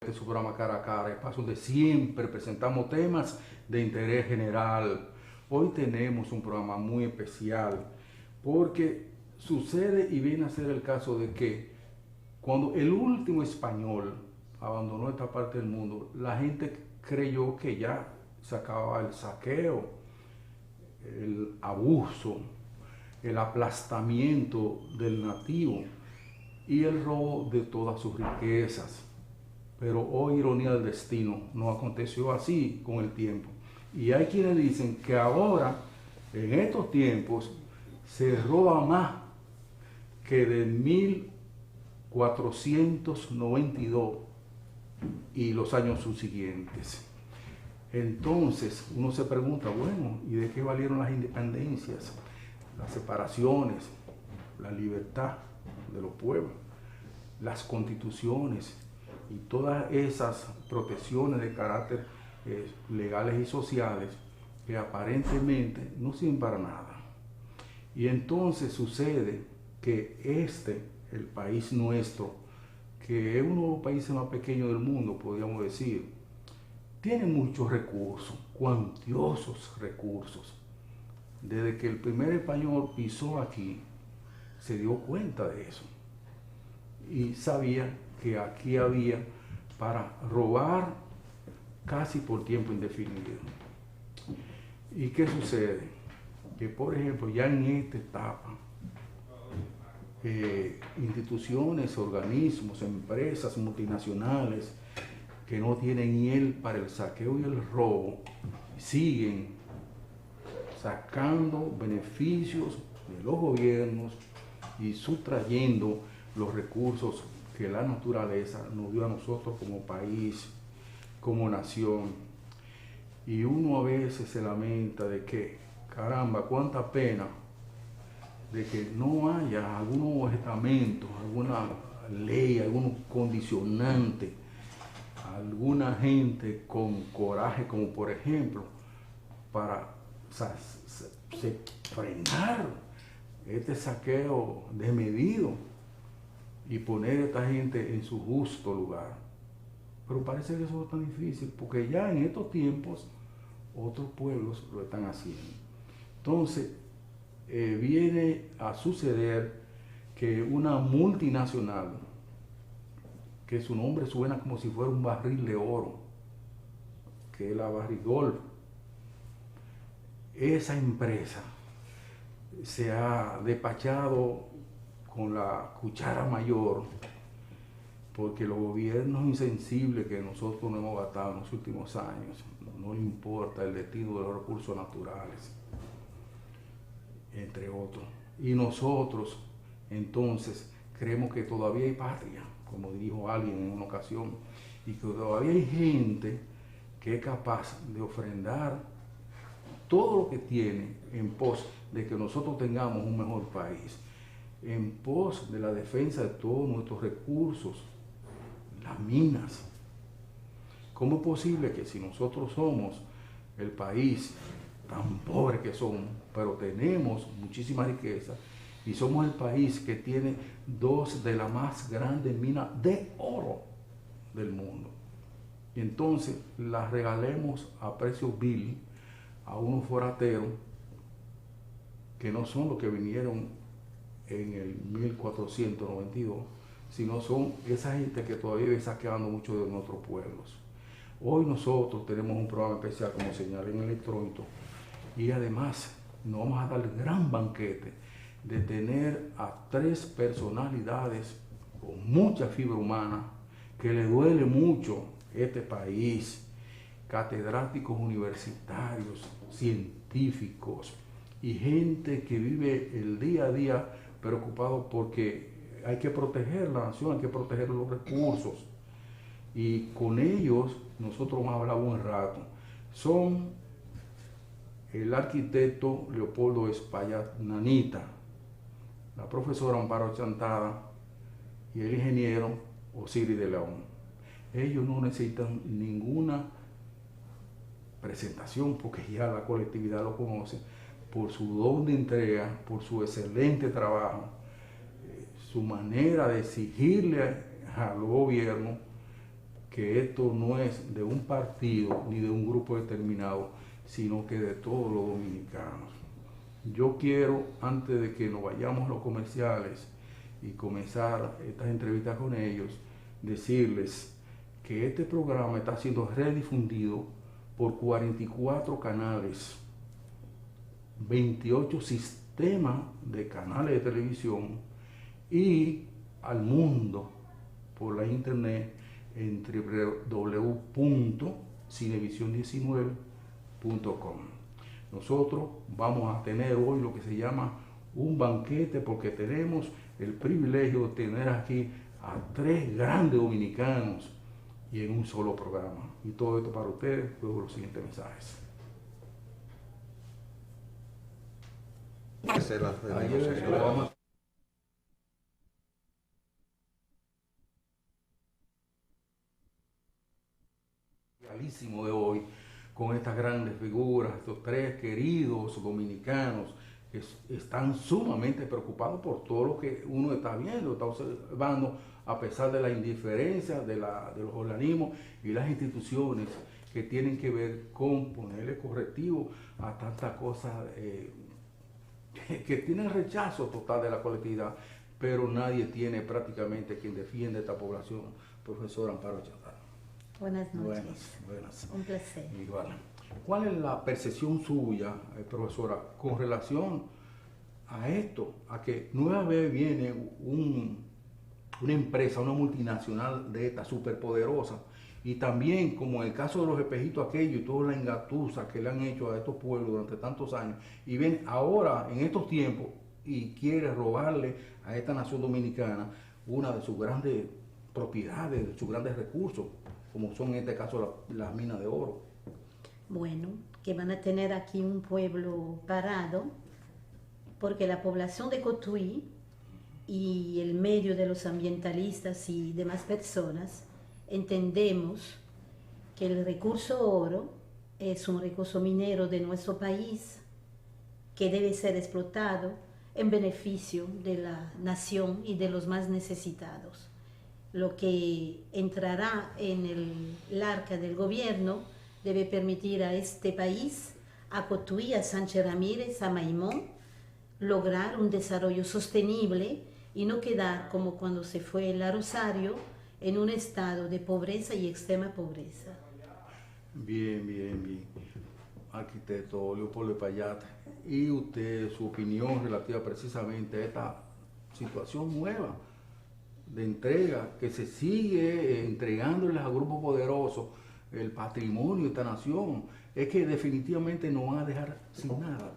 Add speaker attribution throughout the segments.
Speaker 1: Su programa Cara a Cara, espacio donde siempre presentamos temas de interés general. Hoy tenemos un programa muy especial porque sucede y viene a ser el caso de que cuando el último español abandonó esta parte del mundo, la gente creyó que ya se acababa el saqueo, el abuso, el aplastamiento del nativo y el robo de todas sus riquezas. Pero, oh ironía del destino, no aconteció así con el tiempo. Y hay quienes dicen que ahora, en estos tiempos, se roba más que de 1492 y los años subsiguientes. Entonces uno se pregunta, bueno, ¿y de qué valieron las independencias, las separaciones, la libertad de los pueblos, las constituciones y todas esas protecciones de carácter legales y sociales que aparentemente no sirven para nada? Y entonces sucede que el país nuestro, que es uno de los países más pequeños del mundo, podríamos decir, tiene muchos recursos, cuantiosos recursos. Desde que el primer español pisó aquí, se dio cuenta de eso y sabía que aquí había para robar casi por tiempo indefinido. ¿Y qué sucede? Que, por ejemplo, ya en esta etapa, instituciones, organismos, empresas multinacionales que no tienen hiel para el saqueo y el robo, siguen sacando beneficios de los gobiernos y sustrayendo los recursos que la naturaleza nos dio a nosotros como país, como nación. Y uno a veces se lamenta de que, caramba, cuánta pena de que no haya algunos estamentos, alguna ley, algún condicionante, alguna gente con coraje, como por ejemplo, para frenar este saqueo desmedido y poner a esta gente en su justo lugar. Pero parece que eso es tan difícil, porque ya en estos tiempos otros pueblos lo están haciendo. Entonces, viene a suceder que una multinacional, que su nombre suena como si fuera un barril de oro, que es la Barrick-Gold, esa empresa se ha despachado con la cuchara mayor, porque los gobiernos insensibles que nosotros no hemos gastado en los últimos años, no le importa el destino de los recursos naturales, entre otros. Y nosotros, entonces, creemos que todavía hay patria, como dijo alguien en una ocasión, y que todavía hay gente que es capaz de ofrendar todo lo que tiene en pos de que nosotros tengamos un mejor país, en pos de la defensa de todos nuestros recursos, las minas. ¿Cómo es posible que si nosotros somos el país tan pobre que somos, pero tenemos muchísima riqueza, y somos el país que tiene dos de las más grandes minas de oro del mundo, y entonces las regalemos a precio vil a unos forateros que no son los que vinieron en el 1492, sino son esa gente que todavía vive saqueando muchos de nuestros pueblos? Hoy nosotros tenemos un programa especial, como señalé en el electrónico, y además nos vamos a dar el gran banquete de tener a tres personalidades con mucha fibra humana, que le duele mucho este país, catedráticos universitarios, científicos y gente que vive el día a día preocupado porque hay que proteger la nación, hay que proteger los recursos. Y con ellos nosotros hemos hablado un rato. Son el arquitecto Leopoldo Espaillat Nanita, la profesora Amparo Chantada y el ingeniero Osiris de León. Ellos no necesitan ninguna presentación porque ya la colectividad lo conoce por su don de entrega, por su excelente trabajo, su manera de exigirle al gobierno que esto no es de un partido ni de un grupo determinado, sino que de todos los dominicanos. Yo quiero, antes de que nos vayamos a los comerciales y comenzar estas entrevistas con ellos, decirles que este programa está siendo redifundido por 44 canales, 28 sistemas de canales de televisión y al mundo por la internet en www.cinevision19.com. Nosotros vamos a tener hoy lo que se llama un banquete, porque tenemos el privilegio de tener aquí a 3 grandes dominicanos y en un solo programa. Y todo esto para ustedes, luego los siguientes mensajes. De hoy, con estas grandes figuras, estos 3 queridos dominicanos que están sumamente preocupados por todo lo que uno está viendo, está observando, a pesar de la indiferencia de los organismos y las instituciones que tienen que ver con ponerle correctivo a tantas cosas que tienen rechazo total de la colectividad, pero nadie tiene prácticamente quien defiende a esta población. Profesor Amparo Chatar.
Speaker 2: Buenas noches.
Speaker 1: Buenas.
Speaker 2: Un placer.
Speaker 1: Igual. ¿Cuál es la percepción suya, profesora, con relación a esto, a que nueva vez viene una empresa, una multinacional de esta superpoderosa, y también como en el caso de los espejitos aquellos y toda la engatusa que le han hecho a estos pueblos durante tantos años, y viene ahora en estos tiempos y quiere robarle a esta nación dominicana una de sus grandes propiedades, de sus grandes recursos, como son en este caso las minas de oro?
Speaker 2: Bueno, que van a tener aquí un pueblo parado, porque la población de Cotuí y el medio de los ambientalistas y demás personas entendemos que el recurso oro es un recurso minero de nuestro país que debe ser explotado en beneficio de la nación y de los más necesitados. Lo que entrará en el arca del gobierno debe permitir a este país, a Cotuí, a Sánchez Ramírez, a Maimón, lograr un desarrollo sostenible y no quedar como cuando se fue la Rosario en un estado de pobreza y extrema pobreza.
Speaker 1: Bien. Arquitecto Leopoldo Payat, y usted, su opinión relativa precisamente a esta situación nueva de entrega, que se sigue entregándoles a grupos poderosos el patrimonio de esta nación, es que definitivamente nos van a dejar sin nada.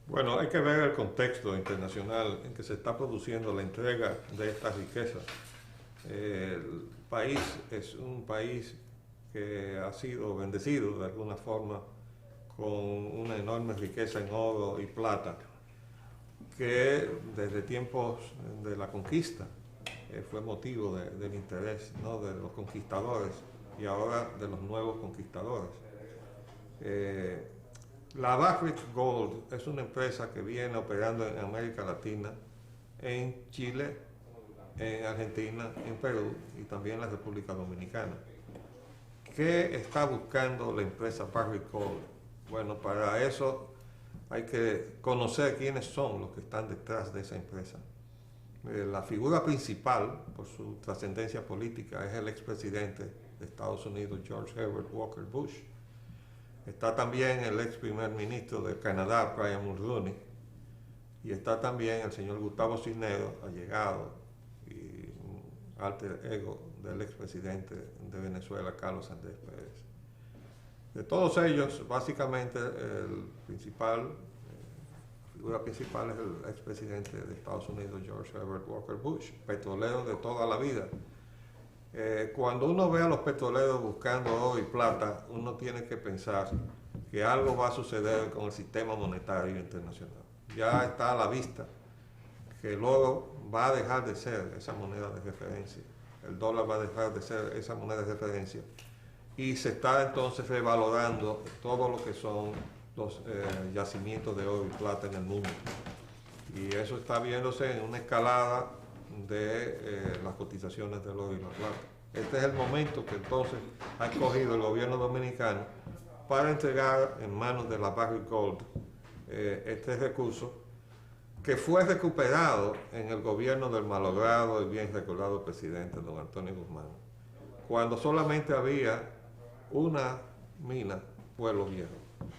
Speaker 3: Bueno, hay que ver el contexto internacional en que se está produciendo la entrega de estas riquezas. El país es un país que ha sido bendecido de alguna forma con una enorme riqueza en oro y plata, que desde tiempos de la conquista fue motivo del interés, ¿no?, de los conquistadores y ahora de los nuevos conquistadores. La Barrick Gold es una empresa que viene operando en América Latina, en Chile, en Argentina, en Perú y también en la República Dominicana. ¿Qué está buscando la empresa Barrick Gold? Bueno, para eso hay que conocer quiénes son los que están detrás de esa empresa. La figura principal, por su trascendencia política, es el expresidente de Estados Unidos, George Herbert Walker Bush. Está también el ex primer ministro de Canadá, Brian Mulroney, y está también el señor Gustavo Cisneros, allegado y alter ego del expresidente de Venezuela, Carlos Andrés Pérez. De todos ellos, básicamente, la figura principal es el expresidente de Estados Unidos, George Herbert Walker Bush, petrolero de toda la vida. Cuando uno ve a los petroleros buscando oro y plata, uno tiene que pensar que algo va a suceder con el sistema monetario internacional. Ya está a la vista que el oro va a dejar de ser esa moneda de referencia, el dólar va a dejar de ser esa moneda de referencia, y se está entonces revalorando todo lo que son los yacimientos de oro y plata en el mundo. Y eso está viéndose en una escalada de las cotizaciones del oro y la plata. Este es el momento que entonces ha escogido el gobierno dominicano para entregar en manos de la Barrick Gold este recurso que fue recuperado en el gobierno del malogrado y bien recordado presidente don Antonio Guzmán, cuando solamente había una mina, Pueblo Viejo.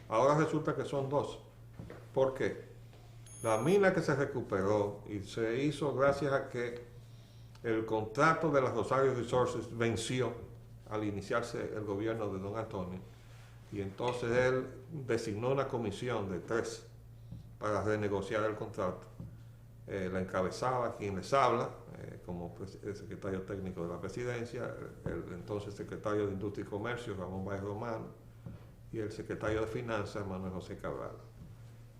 Speaker 3: Ahora resulta que son dos. ¿Por qué? La mina que se recuperó y se hizo gracias a que el contrato de las Rosario Resources venció al iniciarse el gobierno de don Antonio, y entonces él designó una comisión de 3 para renegociar el contrato. La encabezaba quien les habla, como el secretario técnico de la presidencia, el entonces secretario de Industria y Comercio, Ramón Báez Romano, y el secretario de Finanzas, Manuel José Cabral.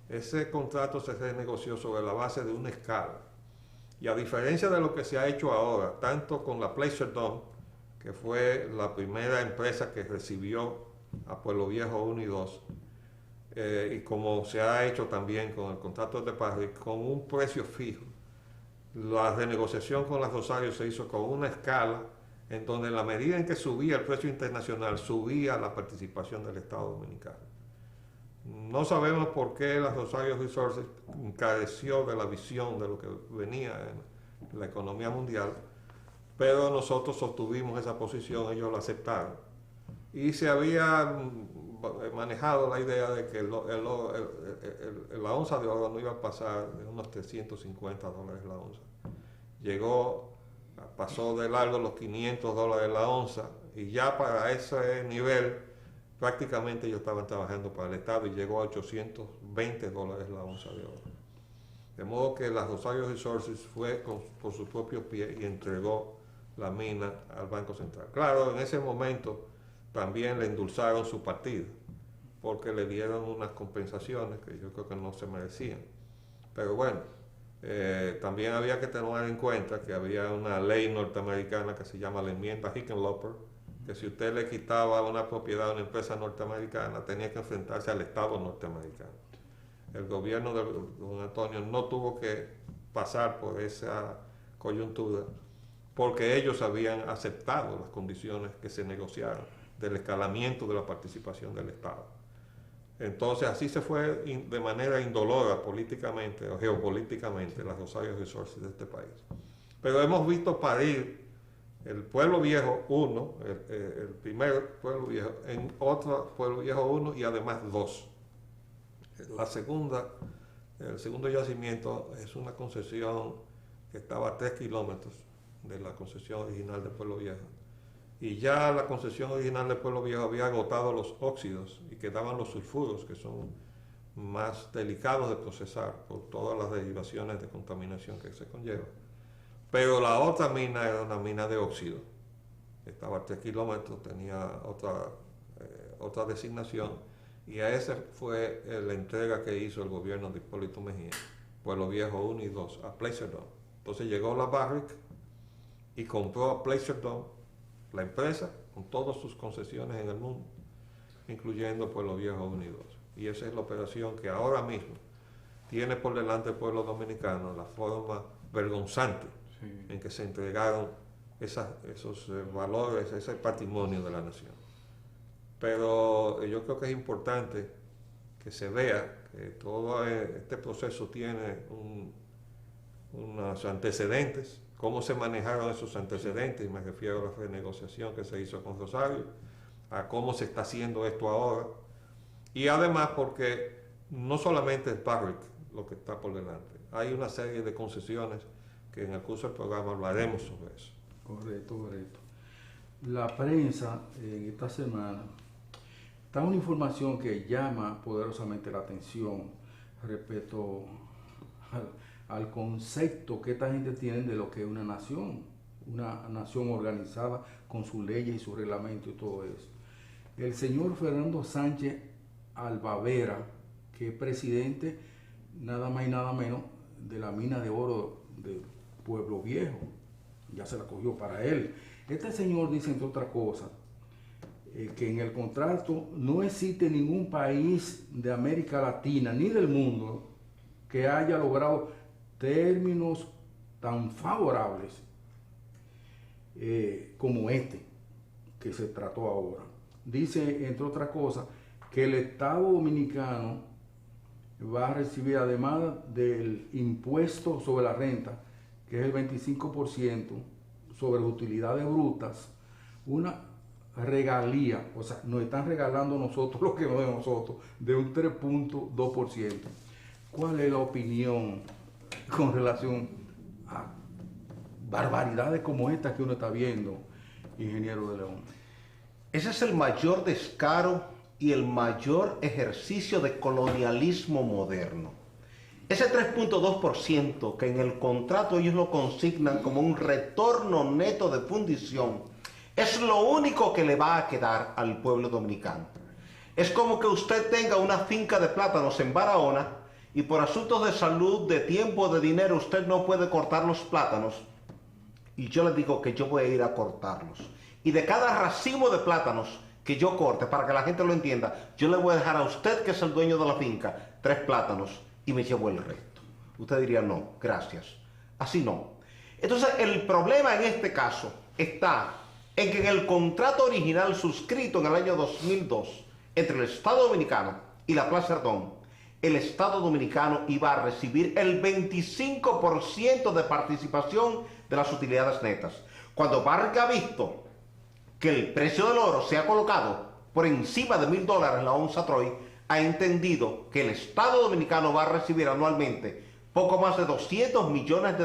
Speaker 3: Ese contrato se renegoció sobre la base de una escala. Y a diferencia de lo que se ha hecho ahora, tanto con la Placer Dome, que fue la primera empresa que recibió a Pueblo Viejo 1 y 2, y como se ha hecho también con el contrato de Barrick, con un precio fijo. La renegociación con la Rosario se hizo con una escala en donde en la medida en que subía el precio internacional, subía la participación del Estado Dominicano. No sabemos por qué la Rosario Resources careció de la visión de lo que venía en la economía mundial, pero nosotros sostuvimos esa posición, ellos la aceptaron. Y se había manejado la idea de que la onza de oro no iba a pasar de unos $350 la onza. Pasó de largo los $500 la onza, y ya para ese nivel prácticamente ellos estaban trabajando para el Estado, y llegó a $820 la onza de oro. De modo que la Rosario Resources fue por su propio pie y entregó la mina al Banco Central. Claro, en ese momento también le endulzaron su partida, porque le dieron unas compensaciones que yo creo que no se merecían. Pero bueno, también había que tener en cuenta que había una ley norteamericana que se llama la enmienda Hickenlooper, que si usted le quitaba una propiedad a una empresa norteamericana, tenía que enfrentarse al Estado norteamericano. El gobierno de don Antonio no tuvo que pasar por esa coyuntura, porque ellos habían aceptado las condiciones que se negociaron del escalamiento de la participación del Estado. Entonces así se fue de manera indolora políticamente o geopolíticamente las Rosario Resources de este país. Pero hemos visto parir el Pueblo Viejo 1, el primer Pueblo Viejo, en otro Pueblo Viejo 1 y además 2. El segundo yacimiento es una concesión que estaba a 3 kilómetros de la concesión original de Pueblo Viejo. Y ya la concesión original de Pueblo Viejo había agotado los óxidos y quedaban los sulfuros, que son más delicados de procesar por todas las derivaciones de contaminación que se conlleva. Pero la otra mina era una mina de óxido, estaba a 3 kilómetros, tenía otra designación, y a esa fue la entrega que hizo el gobierno de Hipólito Mejía, Pueblo Viejo 1 y 2, a Placer Dome. Entonces llegó la Barrick y compró a Placer Dome, la empresa, con todas sus concesiones en el mundo, incluyendo Pueblo Viejo 1 y 2. Y esa es la operación que ahora mismo tiene por delante el pueblo dominicano, la forma vergonzante en que se entregaron esos valores, ese patrimonio de la nación. Pero yo creo que es importante que se vea que todo este proceso tiene unos antecedentes. Cómo se manejaron esos antecedentes, y me refiero a la renegociación que se hizo con Rosario, a cómo se está haciendo esto ahora, y además porque no solamente es Barrick lo que está por delante, hay una serie de concesiones que en el curso del programa hablaremos sobre eso.
Speaker 1: Correcto. La prensa en esta semana da una información que llama poderosamente la atención respecto al concepto que esta gente tiene de lo que es una nación organizada con sus leyes y su reglamento y todo eso. El señor Fernando Sánchez Albavera, que es presidente nada más y nada menos de la mina de oro de Pueblo Viejo, ya se la cogió para él. Este señor dice, entre otras cosas, que en el contrato no existe ningún país de América Latina ni del mundo que haya logrado términos tan favorables como este que se trató ahora. Dice, entre otras cosas, que el Estado Dominicano va a recibir, además del impuesto sobre la renta, que es el 25% sobre las utilidades brutas, una regalía, o sea, nos están regalando nosotros lo que no es de nosotros, de un 3.2%. ¿Cuál es la opinión con relación a barbaridades como esta que uno está viendo, ingeniero de León?
Speaker 4: Ese es el mayor descaro y el mayor ejercicio de colonialismo moderno. Ese 3.2% que en el contrato ellos lo consignan como un retorno neto de fundición es lo único que le va a quedar al pueblo dominicano. Es como que usted tenga una finca de plátanos en Barahona y por asuntos de salud, de tiempo, de dinero, usted no puede cortar los plátanos. Y yo le digo que yo voy a ir a cortarlos. Y de cada racimo de plátanos que yo corte, para que la gente lo entienda, yo le voy a dejar a usted, que es el dueño de la finca, 3 plátanos y me llevo el resto. Usted diría, no, gracias. Así no. Entonces, el problema en este caso está en que en el contrato original suscrito en el año 2002 entre el Estado Dominicano y la Plaza Cerdón, el Estado Dominicano iba a recibir el 25% de participación de las utilidades netas. Cuando Barrick ha visto que el precio del oro se ha colocado por encima de $1.000 la onza Troy, ha entendido que el Estado Dominicano va a recibir anualmente poco más de $200 millones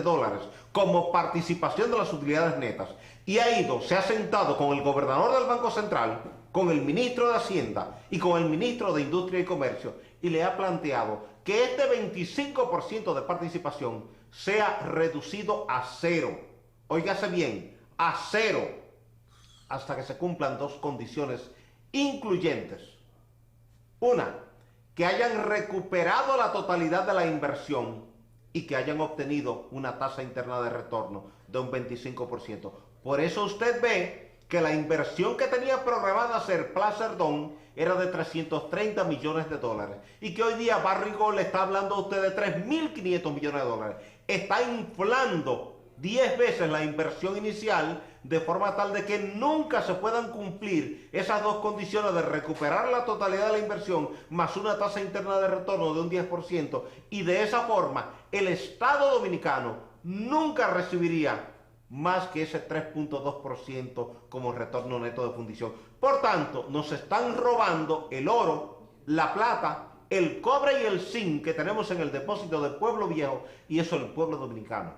Speaker 4: como participación de las utilidades netas. Y ha ido, se ha sentado con el gobernador del Banco Central, con el ministro de Hacienda y con el ministro de Industria y Comercio, y le ha planteado que este 25% de participación sea reducido a 0. Óigase bien, a 0, hasta que se cumplan 2 condiciones incluyentes. Una, que hayan recuperado la totalidad de la inversión y que hayan obtenido una tasa interna de retorno de un 25%. Por eso usted ve que la inversión que tenía programada hacer Plaza Cerdón era de $330 millones y que hoy día Barrick Gold le está hablando a usted de $3.500 millones. Está inflando 10 veces la inversión inicial, de forma tal de que nunca se puedan cumplir esas 2 condiciones de recuperar la totalidad de la inversión más una tasa interna de retorno de un 10%, y de esa forma el Estado Dominicano nunca recibiría más que ese 3.2% como retorno neto de fundición. Por tanto, nos están robando el oro, la plata, el cobre y el zinc que tenemos en el depósito del Pueblo Viejo, y eso el pueblo dominicano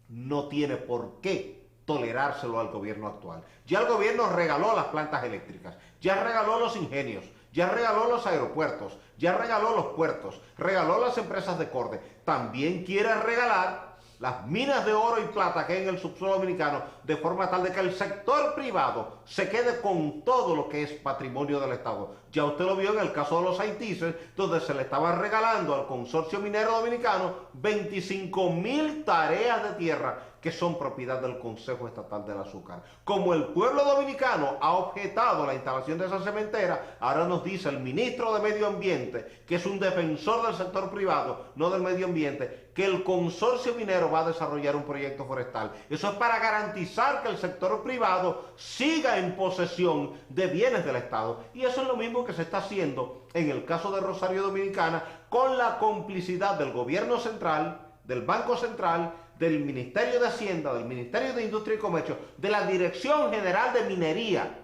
Speaker 4: no tiene por qué tolerárselo al gobierno actual. Ya el gobierno regaló las plantas eléctricas, ya regaló los ingenios, ya regaló los aeropuertos, ya regaló los puertos, regaló las empresas de corte. También quiere regalar las minas de oro y plata que hay en el subsuelo dominicano, de forma tal de que el sector privado se quede con todo lo que es patrimonio del Estado. Ya usted lo vio en el caso de los Haitises, donde se le estaba regalando al consorcio minero dominicano 25.000 tareas de tierra que son propiedad del Consejo Estatal del Azúcar. Como el pueblo dominicano ha objetado la instalación de esa cementera, ahora nos dice el ministro de Medio Ambiente, que es un defensor del sector privado, no del medio ambiente, que el consorcio minero va a desarrollar un proyecto forestal. Eso es para garantizar que el sector privado siga en posesión de bienes del Estado. Y eso es lo mismo que se está haciendo en el caso de Rosario Dominicana, con la complicidad del gobierno central, del Banco Central, del Ministerio de Hacienda, del Ministerio de Industria y Comercio, de la Dirección General de Minería,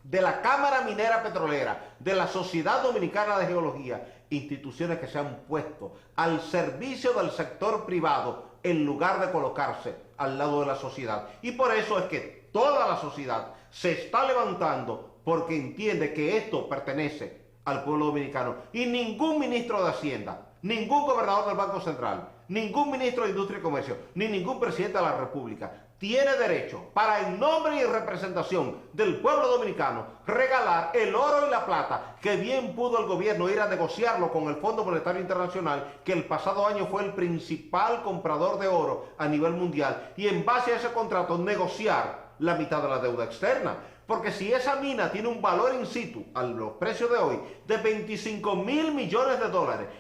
Speaker 4: de la Cámara Minera Petrolera, de la Sociedad Dominicana de Geología, instituciones que se han puesto al servicio del sector privado en lugar de colocarse al lado de la sociedad. Y por eso es que toda la sociedad se está levantando, porque entiende que esto pertenece al pueblo dominicano. Y ningún ministro de Hacienda, ningún gobernador del Banco Central, ningún ministro de Industria y Comercio, ni ningún presidente de la República tiene derecho, para en nombre y representación del pueblo dominicano, regalar el oro y la plata, que bien pudo el gobierno ir a negociarlo con el Fondo Monetario Internacional, que el pasado año fue el principal comprador de oro a nivel mundial, y en base a ese contrato negociar la mitad de la deuda externa. Porque si esa mina tiene un valor in situ, a los precios de hoy, de $25.000 millones,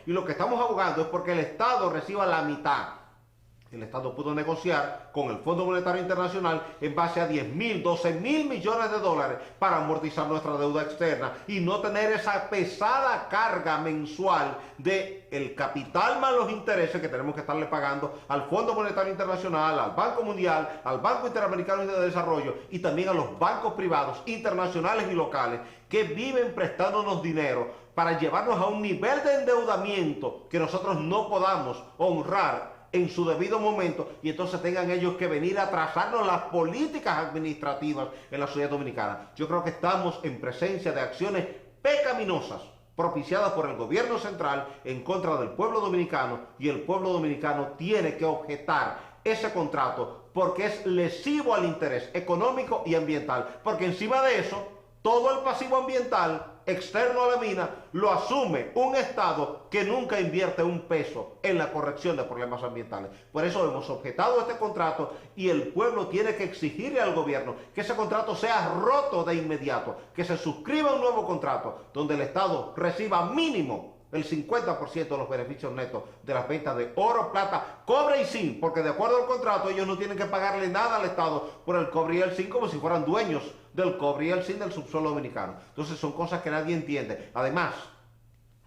Speaker 4: y lo que estamos abogando es porque el Estado reciba la mitad. El Estado pudo negociar con el Fondo Monetario Internacional en base a 10.000, 12.000 millones de dólares para amortizar nuestra deuda externa y no tener esa pesada carga mensual de el capital más los intereses que tenemos que estarle pagando al Fondo Monetario Internacional, al Banco Mundial, al Banco Interamericano de Desarrollo y también a los bancos privados internacionales y locales que viven prestándonos dinero para llevarnos a un nivel de endeudamiento que nosotros no podamos honrar en su debido momento, y entonces tengan ellos que venir a trazarnos las políticas administrativas en la sociedad dominicana. Yo creo que estamos en presencia de acciones pecaminosas propiciadas por el gobierno central en contra del pueblo dominicano, y el pueblo dominicano tiene que objetar ese contrato porque es lesivo al interés económico y ambiental, porque encima de eso todo el pasivo ambiental externo a la mina lo asume un Estado que nunca invierte un peso en la corrección de problemas ambientales. Por eso hemos objetado este contrato y el pueblo tiene que exigirle al gobierno que ese contrato sea roto de inmediato, que se suscriba un nuevo contrato donde el Estado reciba mínimo el 50% de los beneficios netos de las ventas de oro, plata, cobre y zinc, porque de acuerdo al contrato ellos no tienen que pagarle nada al Estado por el cobre y el zinc como si fueran dueños del cobre y el zinc del subsuelo dominicano. Entonces son cosas que nadie entiende. Además,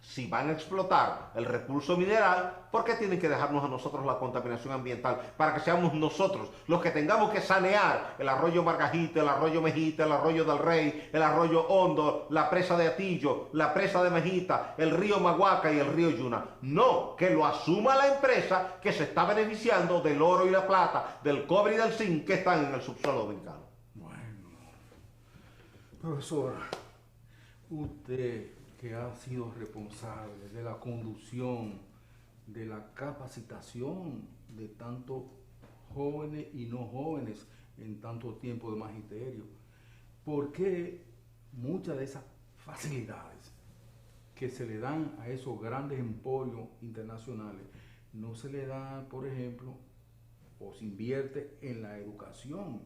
Speaker 4: si van a explotar el recurso mineral, ¿por qué tienen que dejarnos a nosotros la contaminación ambiental? Para que seamos nosotros los que tengamos que sanear el arroyo Margajita, el arroyo Mejita, el arroyo del Rey, el arroyo Hondo, la presa de Atillo, la presa de Mejita, el río Maguaca y el río Yuna. No, que lo asuma la empresa que se está beneficiando del oro y la plata, del cobre y del zinc que están en el subsuelo dominicano.
Speaker 1: Bueno, profesor, usted que ha sido responsable de la conducción, de la capacitación de tantos jóvenes y no jóvenes en tanto tiempo de magisterio, ¿por qué muchas de esas facilidades que se le dan a esos grandes emporios internacionales no se le dan, por ejemplo, o se invierte en la educación?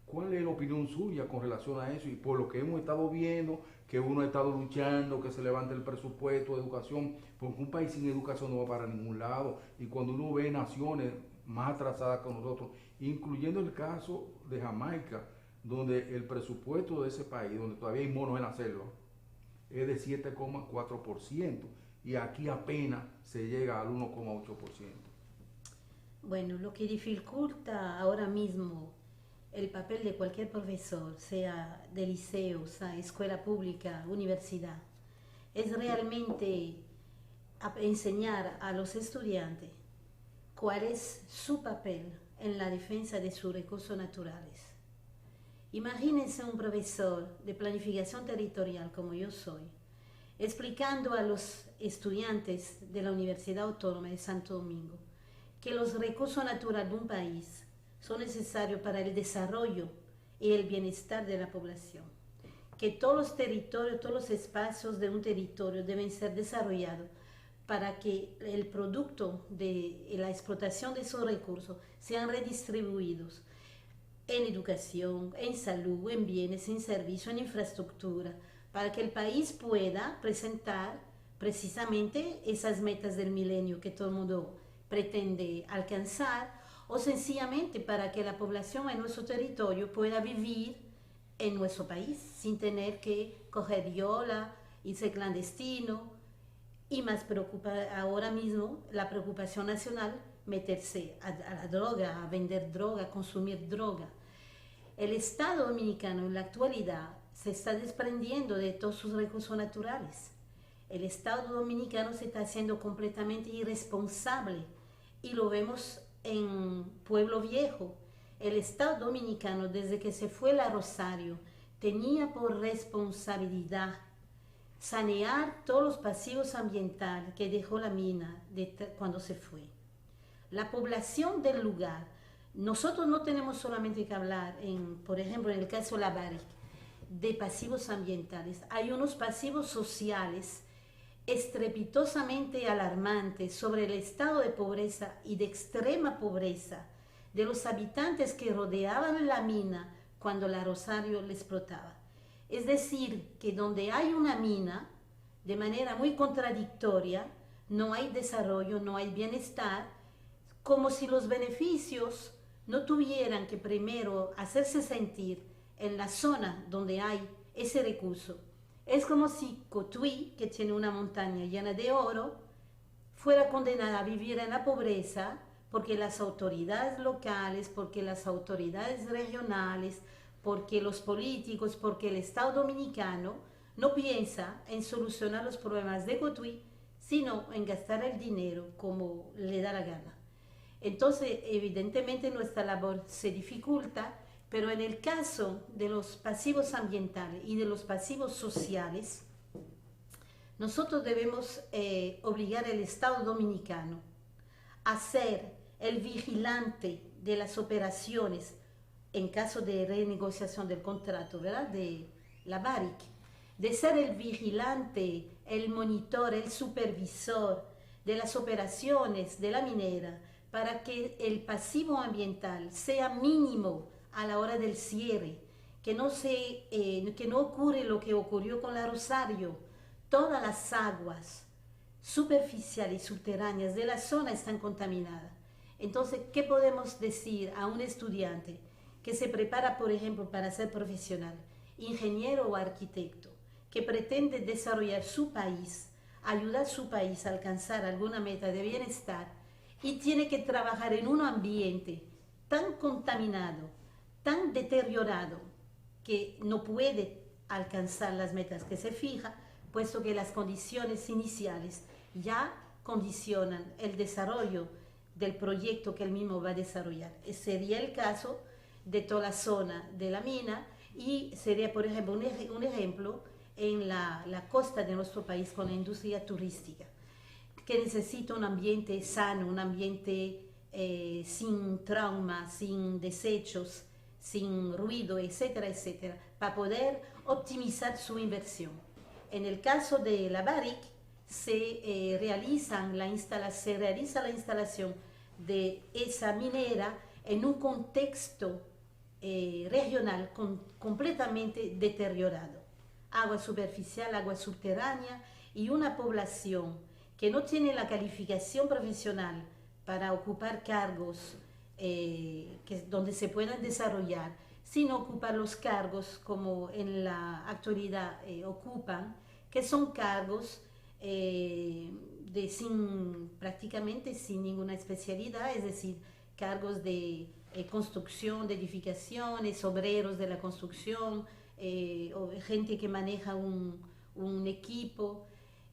Speaker 1: ¿Cuál es la opinión suya con relación a eso? Y por lo que hemos estado viendo, que uno ha estado luchando, que se levante el presupuesto de educación, porque un país sin educación no va para ningún lado. Y cuando uno ve naciones más atrasadas que nosotros, incluyendo el caso de Jamaica, donde el presupuesto de ese país, donde todavía hay monos en la selva, es de 7,4%, y aquí apenas se llega al 1,8%.
Speaker 2: Bueno, lo que dificulta ahora mismo el papel de cualquier profesor, sea de liceo, sea escuela pública, universidad, es realmente enseñar a los estudiantes cuál es su papel en la defensa de sus recursos naturales. Imagínense un profesor de planificación territorial como yo soy, explicando a los estudiantes de la Universidad Autónoma de Santo Domingo que los recursos naturales de un país son necesarios para el desarrollo y el bienestar de la población, que todos los territorios, todos los espacios de un territorio deben ser desarrollados para que el producto de la explotación de esos recursos sean redistribuidos en educación, en salud, en bienes, en servicios, en infraestructura, para que el país pueda presentar precisamente esas metas del milenio que todo el mundo pretende alcanzar, o sencillamente para que la población en nuestro territorio pueda vivir en nuestro país sin tener que coger yola, irse clandestino, y más preocupa ahora mismo la preocupación nacional, meterse a la droga, a vender droga, a consumir droga. El Estado dominicano en la actualidad se está desprendiendo de todos sus recursos naturales. El Estado dominicano se está haciendo completamente irresponsable y lo vemos en Pueblo Viejo. El Estado dominicano, desde que se fue la Rosario, tenía por responsabilidad sanear todos los pasivos ambientales que dejó la mina cuando se fue. La población del lugar, nosotros no tenemos solamente que hablar, por ejemplo, en el caso de la Baric, de pasivos ambientales. Hay unos pasivos sociales estrepitosamente alarmantes sobre el estado de pobreza y de extrema pobreza de los habitantes que rodeaban la mina cuando la Rosario le explotaba. Es decir, que donde hay una mina, de manera muy contradictoria, no hay desarrollo, no hay bienestar, como si los beneficios no tuvieran que primero hacerse sentir en la zona donde hay ese recurso. Es como si Cotuí, que tiene una montaña llena de oro, fuera condenada a vivir en la pobreza porque las autoridades locales, porque las autoridades regionales, porque los políticos, porque el Estado dominicano no piensa en solucionar los problemas de Cotuí, sino en gastar el dinero como le da la gana. Entonces, evidentemente nuestra labor se dificulta, pero en el caso de los pasivos ambientales y de los pasivos sociales, nosotros debemos obligar al Estado dominicano a ser el vigilante de las operaciones en caso de renegociación del contrato, ¿verdad? De la BARIC, de ser el vigilante, el monitor, el supervisor de las operaciones de la minera para que el pasivo ambiental sea mínimo a la hora del cierre, que no ocurre lo que ocurrió con la Rosario. Todas las aguas superficiales y subterráneas de la zona están contaminadas. Entonces, ¿qué podemos decir a un estudiante que se prepara, por ejemplo, para ser profesional, ingeniero o arquitecto, que pretende desarrollar su país, ayudar a su país a alcanzar alguna meta de bienestar y tiene que trabajar en un ambiente tan contaminado, tan deteriorado, que no puede alcanzar las metas que se fija, puesto que las condiciones iniciales ya condicionan el desarrollo del proyecto que él mismo va a desarrollar? Sería el caso de toda la zona de la mina y sería, por ejemplo, un ejemplo en la costa de nuestro país con la industria turística, que necesita un ambiente sano, un ambiente sin trauma, sin desechos, sin ruido, etcétera, etcétera, para poder optimizar su inversión. En el caso de la BARIC, se realiza la instalación de esa minera en un contexto regional completamente deteriorado. Agua superficial, agua subterránea y una población que no tiene la calificación profesional para ocupar cargos donde se puedan desarrollar, sino ocupar los cargos como en la actualidad ocupan, que son cargos prácticamente sin ninguna especialidad, es decir, cargos de construcción, de edificaciones, obreros de la construcción, o gente que maneja un equipo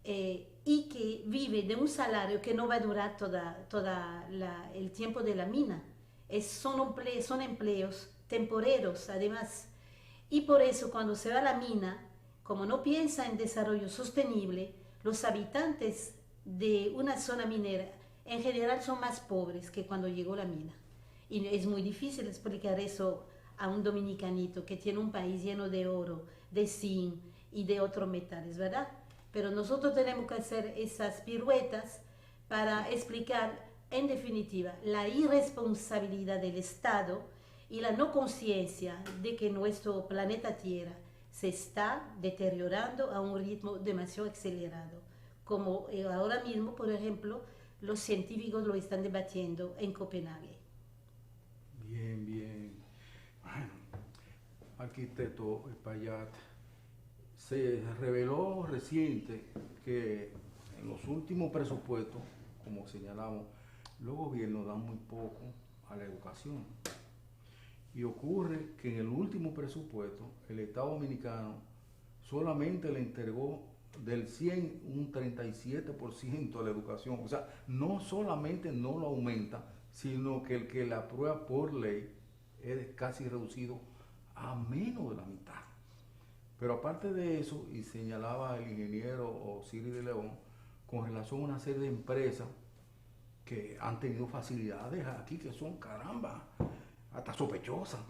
Speaker 2: y que vive de un salario que no va a durar toda el tiempo de la mina. Son empleos temporeros además, y por eso cuando se va a la mina, como no piensa en desarrollo sostenible, los habitantes de una zona minera en general son más pobres que cuando llegó la mina. Y es muy difícil explicar eso a un dominicanito que tiene un país lleno de oro, de zinc y de otros metales, ¿verdad? Pero nosotros tenemos que hacer esas piruetas para explicar, en definitiva, la irresponsabilidad del Estado y la no conciencia de que nuestro planeta Tierra se está deteriorando a un ritmo demasiado acelerado, como ahora mismo, por ejemplo, los científicos lo están debatiendo en Copenhague.
Speaker 1: Bien, bien. Bueno, arquitecto Espaillat, se reveló reciente que en los últimos presupuestos, como señalamos, los gobiernos dan muy poco a la educación. Y ocurre que en el último presupuesto el Estado Dominicano solamente le entregó del 100 un 37% a la educación. O sea, no solamente no lo aumenta, sino que el que la aprueba por ley es casi reducido a menos de la mitad. Pero aparte de eso, y señalaba el ingeniero Osiris de León, con relación a una serie de empresas que han tenido facilidades aquí que son, caramba, hasta sospechosas,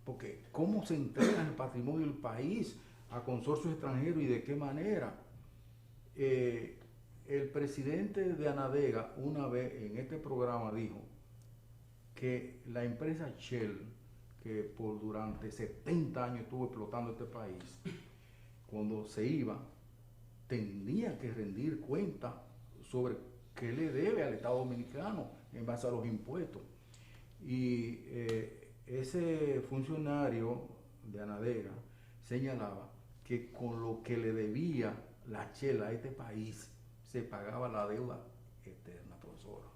Speaker 1: porque cómo se entrega el patrimonio del país a consorcios extranjeros y de qué manera. El presidente de Anadega una vez en este programa dijo que la empresa Shell, que durante 70 años estuvo explotando este país, cuando se iba, tenía que rendir cuenta sobre qué le debe al Estado Dominicano, en base a los impuestos. Y ese funcionario de Anadega señalaba que con lo que le debía la Shell a este país se pagaba la deuda eterna, profesora.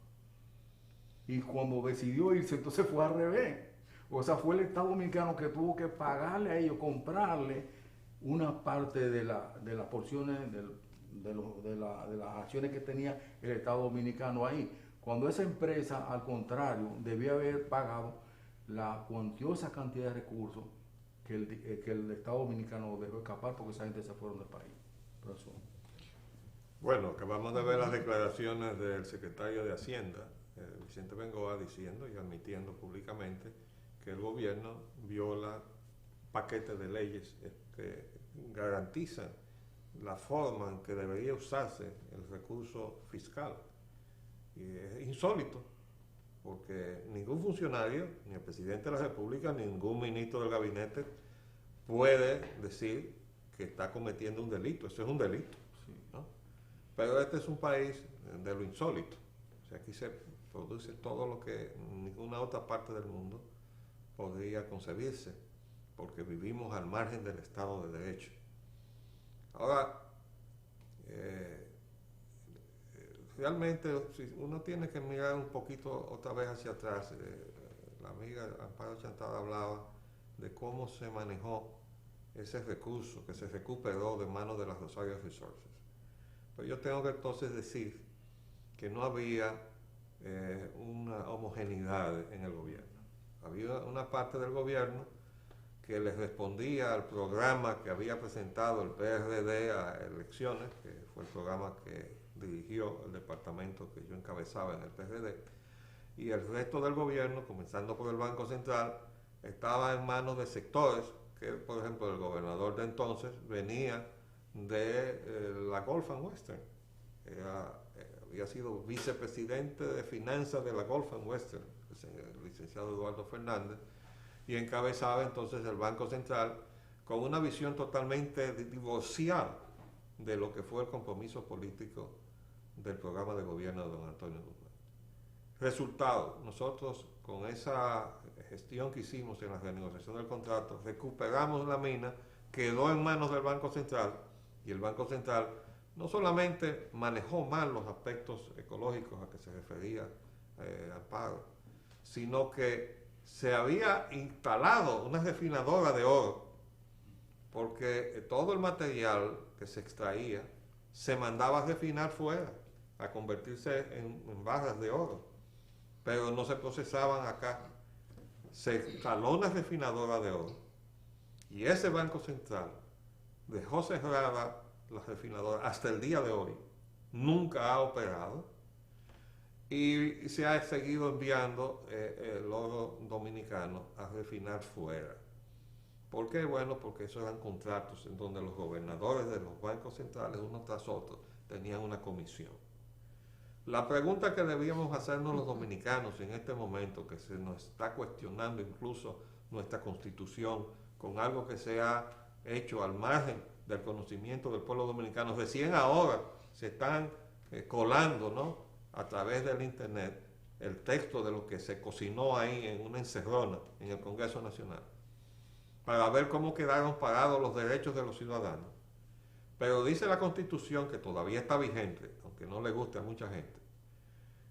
Speaker 1: Y cuando decidió irse, entonces fue al revés. O sea, fue el Estado Dominicano que tuvo que pagarle a ellos, comprarle una parte de las porciones de las acciones que tenía el Estado Dominicano ahí. Cuando esa empresa, al contrario, debía haber pagado la cuantiosa cantidad de recursos que el Estado Dominicano dejó escapar porque esa gente se fueron del país. Profesor.
Speaker 3: Bueno, acabamos de ver las declaraciones del secretario de Hacienda, Vicente Bengoa, diciendo y admitiendo públicamente que el gobierno viola paquetes de leyes que garantizan la forma en que debería usarse el recurso fiscal. Y es insólito, porque ningún funcionario, ni el presidente de la República, ningún ministro del gabinete puede decir que está cometiendo un delito. Eso es un delito, ¿no? Pero este es un país de lo insólito. O sea, aquí se produce todo lo que en ninguna otra parte del mundo podría concebirse, porque vivimos al margen del Estado de Derecho. Ahora, realmente si uno tiene que mirar un poquito otra vez hacia atrás. La amiga Amparo Chantada hablaba de cómo se manejó ese recurso que se recuperó de manos de las Rosario Resources. Pero yo tengo que entonces decir que no había una homogeneidad en el gobierno. Había una parte del gobierno que les respondía al programa que había presentado el PRD a elecciones, que fue el programa que dirigió el departamento que yo encabezaba en el PRD, y el resto del gobierno, comenzando por el Banco Central, estaba en manos de sectores que, por ejemplo, el gobernador de entonces venía de la Gulf and Western. Había sido vicepresidente de finanzas de la Gulf and Western, el licenciado Eduardo Fernández, y encabezaba entonces el Banco Central con una visión totalmente divorciada de lo que fue el compromiso político del programa de gobierno de don Antonio Guzmán. Resultado, nosotros con esa gestión que hicimos en la renegociación del contrato, recuperamos la mina, quedó en manos del Banco Central, y el Banco Central no solamente manejó mal los aspectos ecológicos a que se refería Amparo, sino que se había instalado una refinadora de oro, porque todo el material que se extraía se mandaba a refinar fuera, a convertirse en barras de oro, pero no se procesaban acá. Se instaló una refinadora de oro y ese Banco Central dejó cerrada la refinadora hasta el día de hoy, nunca ha operado, y se ha seguido enviando el oro dominicano a refinar fuera. ¿Por qué? Bueno, porque esos eran contratos en donde los gobernadores de los bancos centrales, uno tras otro, tenían una comisión. La pregunta que debíamos hacernos los dominicanos en este momento, que se nos está cuestionando incluso nuestra constitución, con algo que se ha hecho al margen del conocimiento del pueblo dominicano, recién ahora se están colando, ¿no?, a través del internet, el texto de lo que se cocinó ahí en una encerrona en el Congreso Nacional, para ver cómo quedaron parados los derechos de los ciudadanos. Pero dice la Constitución, que todavía está vigente, aunque no le guste a mucha gente,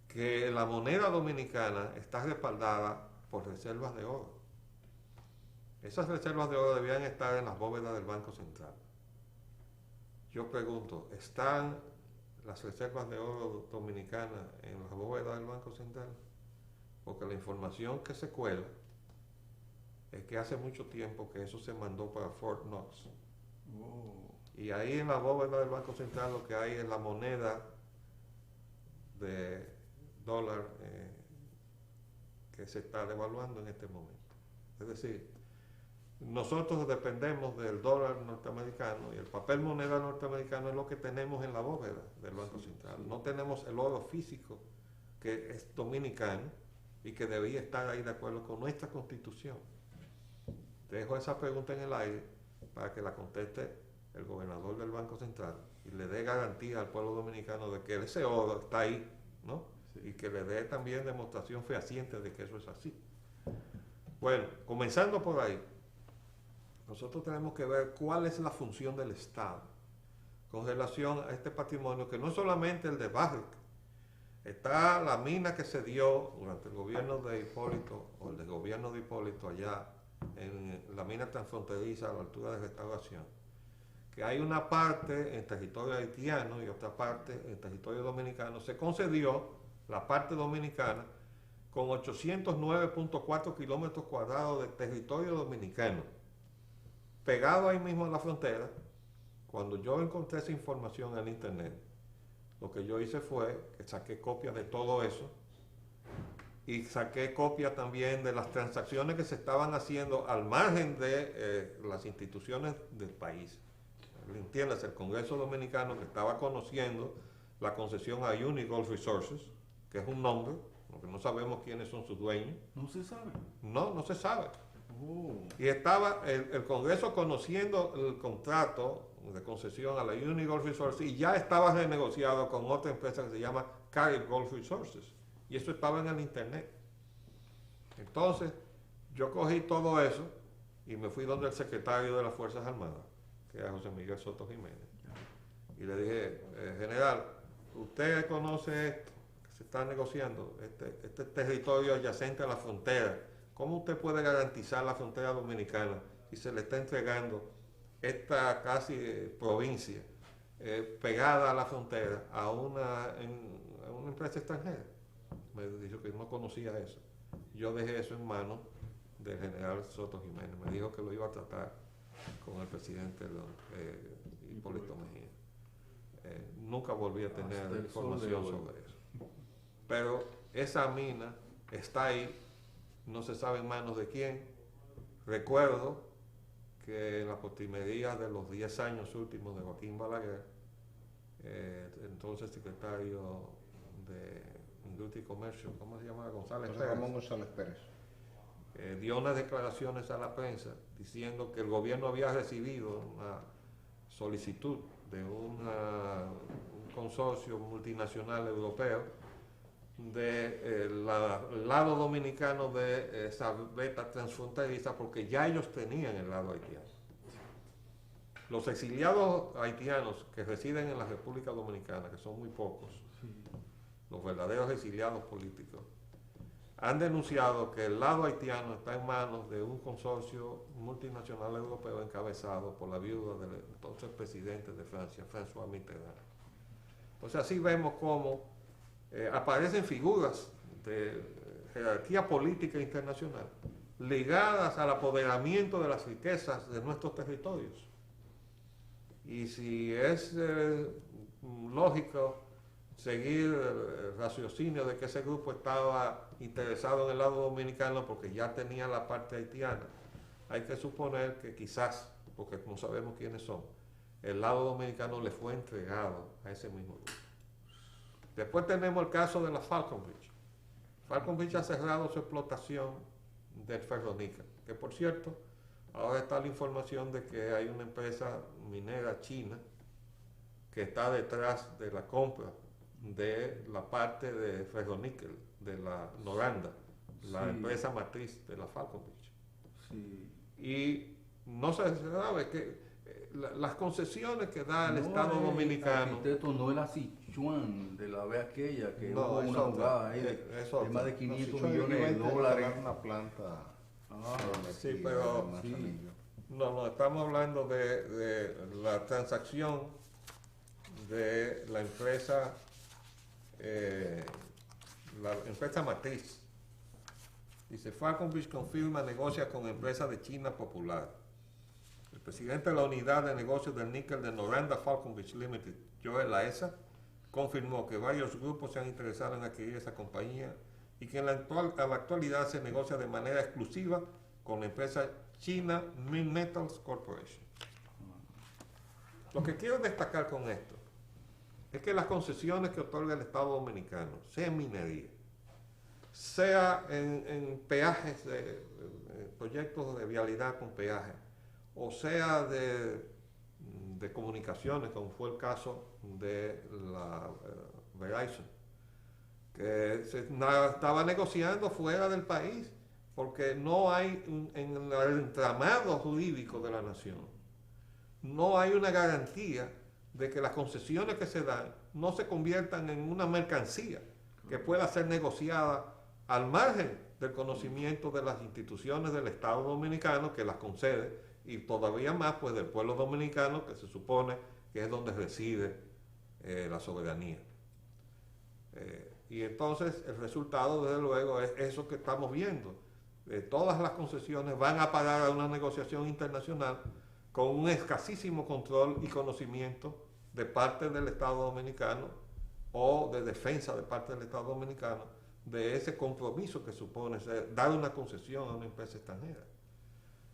Speaker 3: que la moneda dominicana está respaldada por reservas de oro. Esas reservas de oro debían estar en las bóvedas del Banco Central. Yo pregunto, ¿están las reservas de oro dominicanas en las bóvedas del Banco Central? Porque la información que se cuela es que hace mucho tiempo que eso se mandó para Fort Knox. Y ahí en la bóveda del Banco Central lo que hay es la moneda de dólar que se está devaluando en este momento. Es decir, nosotros dependemos del dólar norteamericano y el papel moneda norteamericano es lo que tenemos en la bóveda del Banco Central. No tenemos el oro físico que es dominicano y que debía estar ahí de acuerdo con nuestra Constitución. Dejo esa pregunta en el aire para que la conteste el gobernador del Banco Central y le dé garantía al pueblo dominicano de que ese oro está ahí, ¿no? y que le dé también demostración fehaciente de que eso es así. Bueno, comenzando por ahí, nosotros tenemos que ver cuál es la función del Estado con relación a este patrimonio, que no es solamente el de Barrick. Está la mina que se dio durante el gobierno de Hipólito, o el del gobierno de Hipólito allá, en la mina transfronteriza a la altura de Restauración, que hay una parte en territorio haitiano y otra parte en territorio dominicano. Se concedió la parte dominicana con 809.4 kilómetros cuadrados de territorio dominicano, pegado ahí mismo a la frontera. Cuando yo encontré esa información en internet, lo que yo hice fue que saqué copia de todo eso y saqué copia también de las transacciones que se estaban haciendo al margen de las instituciones del país. Entiendes, el Congreso Dominicano, que estaba conociendo la concesión a Unigolf Resources, que es un nombre, porque no sabemos quiénes son sus dueños.
Speaker 1: ¿No se sabe?
Speaker 3: No se sabe.
Speaker 1: Oh.
Speaker 3: Y estaba el Congreso conociendo el contrato de concesión a la Unigolf Resources y ya estaba renegociado con otra empresa que se llama Carib Golf Resources. Y eso estaba en el internet. Entonces, yo cogí todo eso y me fui donde el secretario de las Fuerzas Armadas, que era José Miguel Soto Jiménez. Y le dije, general, usted conoce esto que se está negociando, este territorio adyacente a la frontera. ¿Cómo usted puede garantizar la frontera dominicana si se le está entregando esta casi provincia pegada a la frontera a una empresa extranjera? Me dijo que no conocía eso. Yo dejé eso en manos del general Soto Jiménez. Me dijo que lo iba a tratar con el presidente Hipólito Mejía. Nunca volví a tener información sobre eso. Pero esa mina está ahí, no se sabe en manos de quién. Recuerdo que en la postrimería de los 10 años últimos de Joaquín Balaguer, entonces secretario de Industria y Comercio, ¿cómo se llama? González
Speaker 4: José
Speaker 3: Pérez.
Speaker 4: Ramón González Pérez.
Speaker 3: Dio unas declaraciones a la prensa diciendo que el gobierno había recibido una solicitud de un consorcio multinacional europeo del lado dominicano de esa beta transfronteriza, porque ya ellos tenían el lado haitiano. Los exiliados haitianos que residen en la República Dominicana, que son muy pocos, los verdaderos exiliados políticos, han denunciado que el lado haitiano está en manos de un consorcio multinacional europeo encabezado por la viuda del entonces presidente de Francia, François Mitterrand. Entonces así vemos cómo aparecen figuras de jerarquía política internacional ligadas al apoderamiento de las riquezas de nuestros territorios. Y si es lógico seguir el raciocinio de que ese grupo estaba interesado en el lado dominicano porque ya tenía la parte haitiana, hay que suponer que quizás, porque no sabemos quiénes son, el lado dominicano le fue entregado a ese mismo grupo. Después tenemos el caso de la Falconbridge. Falconbridge ha cerrado su explotación del ferroníquel, que por cierto, ahora está la información de que hay una empresa minera china que está detrás de la compra de la parte de ferroníquel de la Noranda, la empresa matriz de la Falconbridge.
Speaker 1: Sí.
Speaker 3: Y no se sabe que las concesiones que da el Estado Dominicano.
Speaker 1: Arquitecto, no es la Sichuan de la vez aquella que
Speaker 3: No,
Speaker 1: hubo
Speaker 3: es
Speaker 1: una
Speaker 3: otra,
Speaker 1: jugada ahí
Speaker 3: es
Speaker 1: de
Speaker 3: otra.
Speaker 1: más de 500
Speaker 4: No,
Speaker 1: millones de dólares.
Speaker 4: Una planta.
Speaker 3: Sí, pero no, estamos hablando de la transacción de la empresa matriz. Dice, Falconbridge confirma negocia con empresa de China Popular. El presidente de la unidad de negocios del níquel de Noranda Falconbridge Limited, Joel Laesa, confirmó que varios grupos se han interesado en adquirir esa compañía y que a la actualidad se negocia de manera exclusiva con la empresa China Minmetals Corporation. Lo que quiero destacar con esto es que las concesiones que otorga el Estado Dominicano, sea en minería, sea en peajes, proyectos de vialidad con peaje, o sea de comunicaciones, como fue el caso de la Verizon, que estaba negociando fuera del país, porque no hay en el entramado jurídico de la nación, no hay una garantía de que las concesiones que se dan no se conviertan en una mercancía que pueda ser negociada al margen del conocimiento de las instituciones del Estado Dominicano que las concede, y todavía más pues del pueblo dominicano, que se supone que es donde reside la soberanía. Y entonces el resultado, desde luego, es eso que estamos viendo. Todas las concesiones van a parar a una negociación internacional con un escasísimo control y conocimiento de parte del Estado Dominicano, o de defensa de parte del Estado Dominicano, de ese compromiso que supone dar una concesión a una empresa extranjera.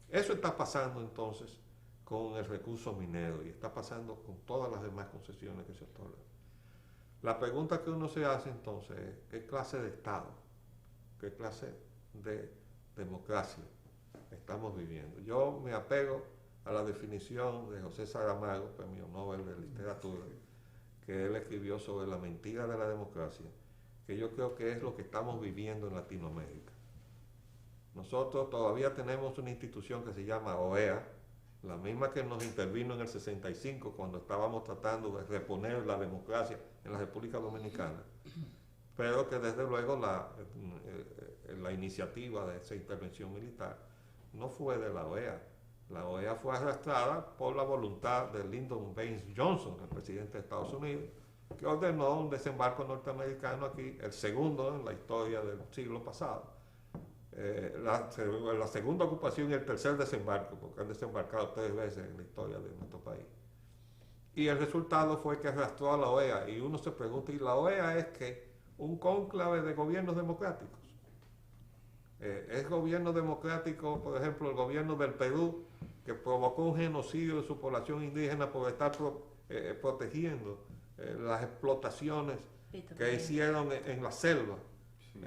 Speaker 3: Eso está pasando entonces con el recurso minero y está pasando con todas las demás concesiones que se otorgan. La pregunta que uno se hace entonces es: ¿qué clase de Estado, qué clase de democracia estamos viviendo? Yo me apego a la definición de José Saramago, Premio Nobel de Literatura, que él escribió sobre la mentira de la democracia, que yo creo que es lo que estamos viviendo en Latinoamérica. Nosotros todavía tenemos una institución que se llama OEA, la misma que nos intervino en el 65 cuando estábamos tratando de reponer la democracia en la República Dominicana, pero que desde luego la iniciativa de esa intervención militar no fue de la OEA. La OEA fue arrastrada por la voluntad de Lyndon Baines Johnson, el presidente de Estados Unidos, que ordenó un desembarco norteamericano aquí, el segundo en la historia del siglo pasado. La segunda ocupación y el tercer desembarco, porque han desembarcado 3 veces en la historia de nuestro país. Y el resultado fue que arrastró a la OEA, y uno se pregunta, ¿y la OEA es qué? Un cónclave de gobiernos democráticos. Es gobierno democrático, por ejemplo, el gobierno del Perú, que provocó un genocidio de su población indígena por estar protegiendo las explotaciones que hicieron en la selva.
Speaker 1: Sí.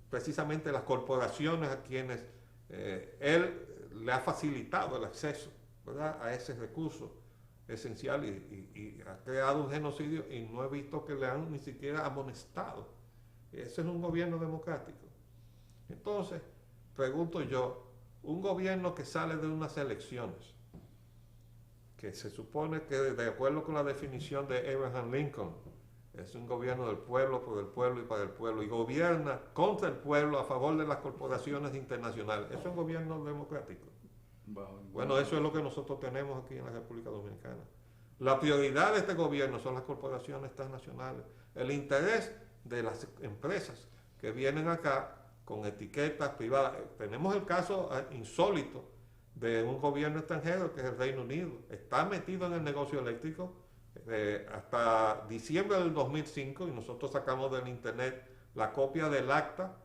Speaker 3: Precisamente las corporaciones a quienes él le ha facilitado el acceso, ¿verdad?, a ese recurso esencial, y ha creado un genocidio, y no he visto que le han ni siquiera amonestado. Ese es un gobierno democrático. Entonces, pregunto yo, un gobierno que sale de unas elecciones, que se supone que de acuerdo con la definición de Abraham Lincoln, es un gobierno del pueblo, por el pueblo y para el pueblo, y gobierna contra el pueblo a favor de las corporaciones internacionales, ¿eso es un gobierno democrático? Bueno, eso es lo que nosotros tenemos aquí en la República Dominicana. La prioridad de este gobierno son las corporaciones transnacionales, el interés de las empresas que vienen acá con etiquetas privadas. Tenemos el caso insólito de un gobierno extranjero, que es el Reino Unido. Está metido en el negocio eléctrico hasta diciembre del 2005, y nosotros sacamos del internet la copia del acta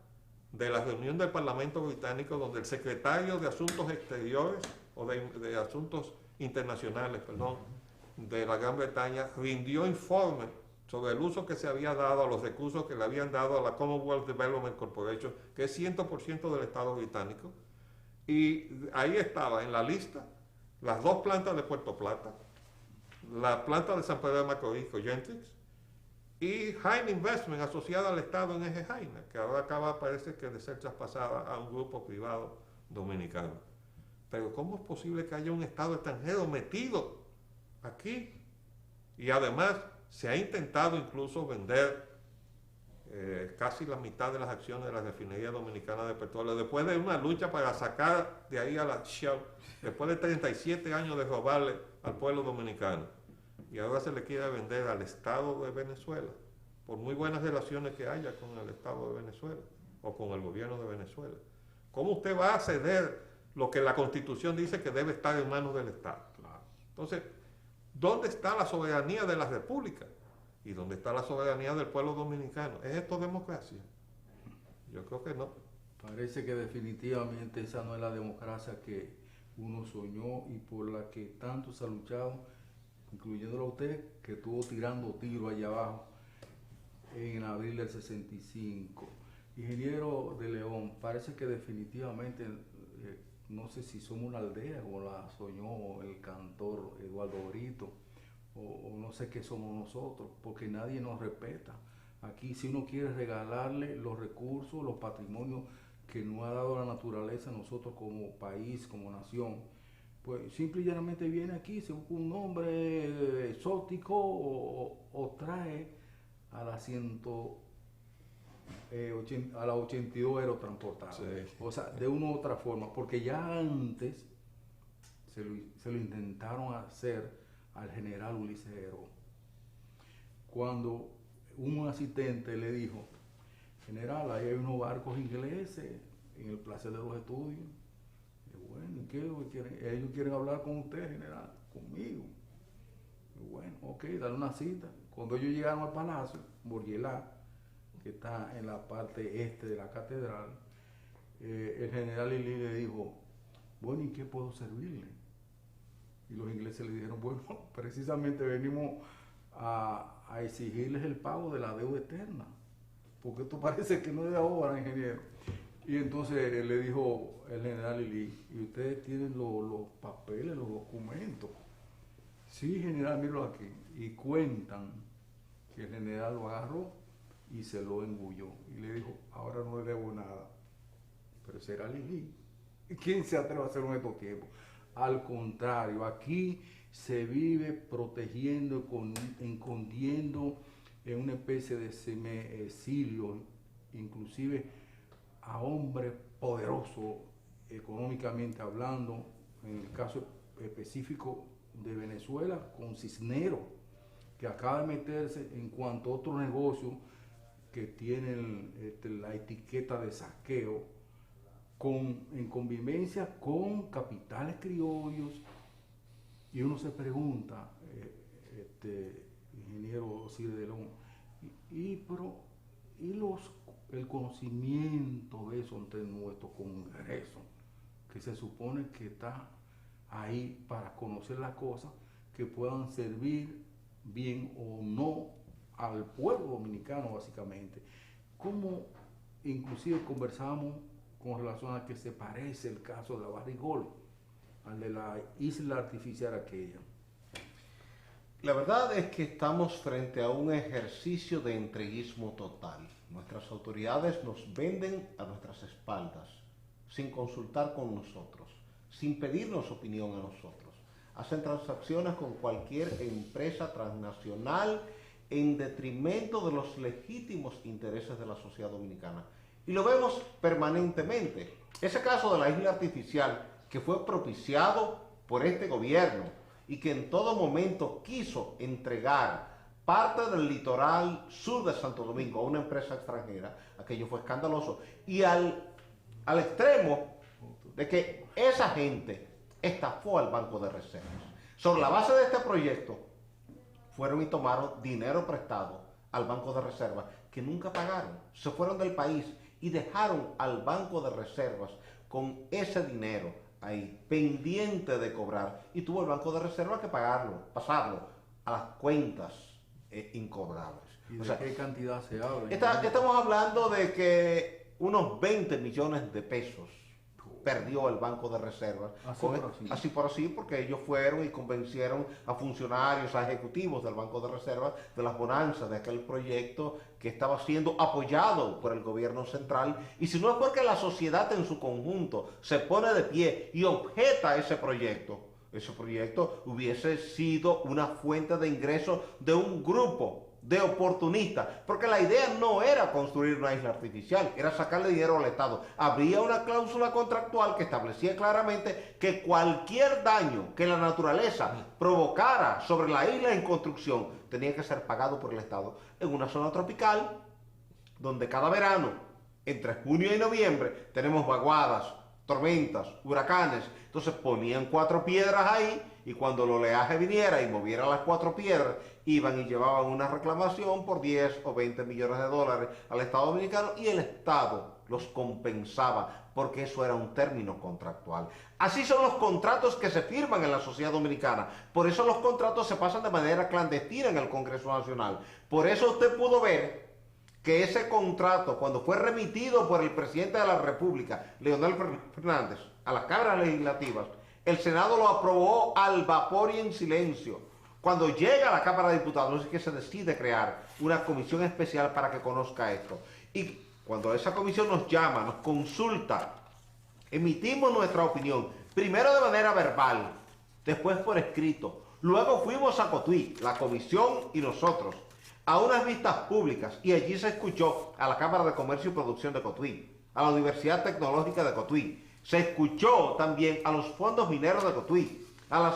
Speaker 3: de la reunión del Parlamento Británico, donde el secretario de Asuntos Exteriores, o de Asuntos Internacionales, perdón, de la Gran Bretaña, rindió informe sobre el uso que se había dado a los recursos que le habían dado a la Commonwealth Development Corporation, que es 100% del Estado británico, y ahí estaba en la lista las 2 plantas de Puerto Plata, la planta de San Pedro de Macorís, Gentrix, y Jaina Investment, asociada al Estado en Eje Jaina, que ahora acaba, parece que, de ser traspasada a un grupo privado dominicano. Pero ¿cómo es posible que haya un Estado extranjero metido aquí? Y además se ha intentado incluso vender casi la mitad de las acciones de la refinería dominicana de petróleo, después de una lucha para sacar de ahí a la Shell, después de 37 años de robarle al pueblo dominicano. Y ahora se le quiere vender al Estado de Venezuela, por muy buenas relaciones que haya con el Estado de Venezuela o con el gobierno de Venezuela. ¿Cómo usted va a ceder lo que la Constitución dice que debe estar en manos del Estado?
Speaker 1: Claro.
Speaker 3: Entonces, ¿dónde está la soberanía de la República? ¿Y dónde está la soberanía del pueblo dominicano? ¿Es esto democracia? Yo creo que no.
Speaker 1: Parece que definitivamente esa no es la democracia que uno soñó y por la que tanto se ha luchado, incluyéndolo a usted, que estuvo tirando tiros allá abajo en abril del 65. Ingeniero de León, parece que definitivamente, no sé si somos una aldea como la soñó el cantor Eduardo Brito, o no sé qué somos nosotros, porque nadie nos respeta, Aquí si uno quiere regalarle los recursos, los patrimonios que nos ha dado la naturaleza a nosotros como país, como nación, pues simple y llanamente viene aquí, se busca un nombre exótico o trae a la 82 aerotransportadas.
Speaker 3: Sí.
Speaker 1: O sea, de una u otra forma, porque ya antes se lo intentaron hacer al general Ulises Heró. Cuando un asistente le dijo, general, ahí hay unos barcos ingleses en el Placer de los Estudios. Y bueno, ¿y qué quieren? Ellos quieren hablar con usted, general, conmigo. Y bueno, ok, dale una cita. Cuando ellos llegaron al Palacio, Bourgelat, que está en la parte este de la catedral, el general Lili le dijo, bueno, ¿y qué puedo servirle? Y los ingleses le dijeron, bueno, precisamente venimos a exigirles el pago de la deuda eterna, porque esto parece que no es de ahora, ingeniero. Y entonces le dijo el general Lili, ¿y ustedes tienen los papeles, los documentos? Sí, general, míralo aquí. Y cuentan que el general lo agarró y se lo engulló. Y le dijo, ahora no le debo nada. Pero será Lili. ¿Y quién se atreve a hacerlo en estos tiempos? Al contrario, aquí se vive protegiendo, escondiendo en una especie de semi-exilio, inclusive a hombres poderosos económicamente hablando, en el caso específico de Venezuela, con Cisneros, que acaba de meterse en cuanto a otro negocio que tienen la etiqueta de saqueo, en convivencia con capitales criollos. Y uno se pregunta, ingeniero Cide Delón, el conocimiento de eso ante nuestro Congreso, que se supone que está ahí para conocer las cosas que puedan servir bien o no al pueblo dominicano, básicamente. Como inclusive conversamos con relación a que se parece el caso de la Barrigol al de la isla artificial aquella.
Speaker 4: La verdad es que estamos frente a un ejercicio de entreguismo total. Nuestras autoridades nos venden a nuestras espaldas, sin consultar con nosotros, sin pedirnos opinión a nosotros. Hacen transacciones con cualquier empresa transnacional en detrimento de los legítimos intereses de la sociedad dominicana. Y lo vemos permanentemente. Ese caso de la isla artificial, que fue propiciado por este gobierno y que en todo momento quiso entregar parte del litoral sur de Santo Domingo a una empresa extranjera, aquello fue escandaloso. Y al extremo de que esa gente estafó al Banco de Reservas. Sobre la base de este proyecto, fueron y tomaron dinero prestado al Banco de Reservas, que nunca pagaron. Se fueron del país y dejaron al Banco de Reservas con ese dinero ahí, pendiente de cobrar, y tuvo el Banco de Reservas que pasarlo a las cuentas incobrables.
Speaker 1: ¿Y de qué cantidad se habla?
Speaker 4: Estamos hablando de que unos 20 millones de pesos perdió el Banco de Reservas. Así por así, porque ellos fueron y convencieron a funcionarios, a ejecutivos del Banco de Reservas de las bonanzas de aquel proyecto que estaba siendo apoyado por el gobierno central. Y si no es porque la sociedad en su conjunto se pone de pie y objeta ese proyecto hubiese sido una fuente de ingresos de un grupo de oportunistas, porque la idea no era construir una isla artificial, era sacarle dinero al Estado. Habría una cláusula contractual que establecía claramente que cualquier daño que la naturaleza provocara sobre la isla en construcción tenía que ser pagado por el Estado, en una zona tropical donde cada verano, entre junio y noviembre, tenemos vaguadas, tormentas, huracanes. Entonces ponían 4 piedras ahí, y cuando el oleaje viniera y moviera las 4 piedras, iban y llevaban una reclamación por 10 o 20 millones de dólares al Estado Dominicano, y el Estado los compensaba, porque eso era un término contractual. Así son los contratos que se firman en la sociedad dominicana. Por eso los contratos se pasan de manera clandestina en el Congreso Nacional. Por eso usted pudo ver que ese contrato, cuando fue remitido por el presidente de la República, Leonel Fernández, a las cámaras legislativas, el Senado lo aprobó al vapor y en silencio, Cuando llega a la Cámara de Diputados es que se decide crear una comisión especial para que conozca esto. Y cuando esa comisión nos llama, nos consulta, emitimos nuestra opinión, primero de manera verbal, después por escrito. Luego fuimos a Cotuí, la comisión y nosotros, a unas vistas públicas, y allí se escuchó a la Cámara de Comercio y Producción de Cotuí, a la Universidad Tecnológica de Cotuí, se escuchó también a los fondos mineros de Cotuí, a las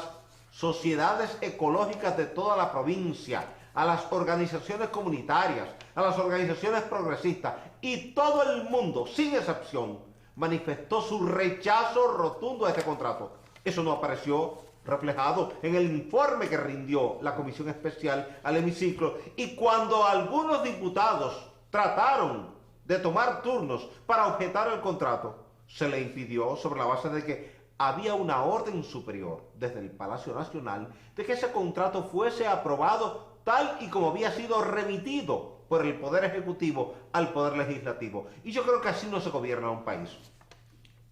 Speaker 4: sociedades ecológicas de toda la provincia, a las organizaciones comunitarias, a las organizaciones progresistas, y todo el mundo, sin excepción, manifestó su rechazo rotundo a este contrato. Eso no apareció reflejado en el informe que rindió la comisión especial al hemiciclo, y cuando algunos diputados trataron de tomar turnos para objetar el contrato, se le impidió sobre la base de que había una orden superior desde el Palacio Nacional de que ese contrato fuese aprobado tal y como había sido remitido por el Poder Ejecutivo al Poder Legislativo. Y yo creo que así no se gobierna un país.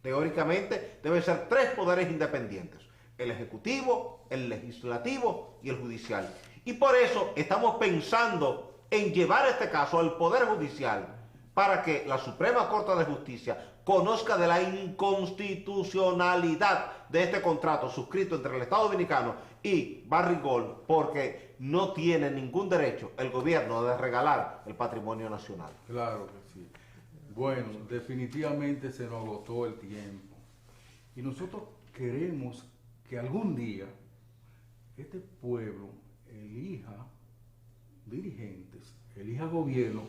Speaker 4: Teóricamente deben ser 3 poderes independientes: el Ejecutivo, el Legislativo y el Judicial. Y por eso estamos pensando en llevar este caso al Poder Judicial para que la Suprema Corte de Justicia conozca de la inconstitucionalidad de este contrato suscrito entre el Estado Dominicano y Barrick-Gold, porque no tiene ningún derecho el gobierno de regalar el patrimonio nacional.
Speaker 1: Claro que sí. Bueno, definitivamente se nos agotó el tiempo. Y nosotros queremos que algún día este pueblo elija dirigentes, elija gobierno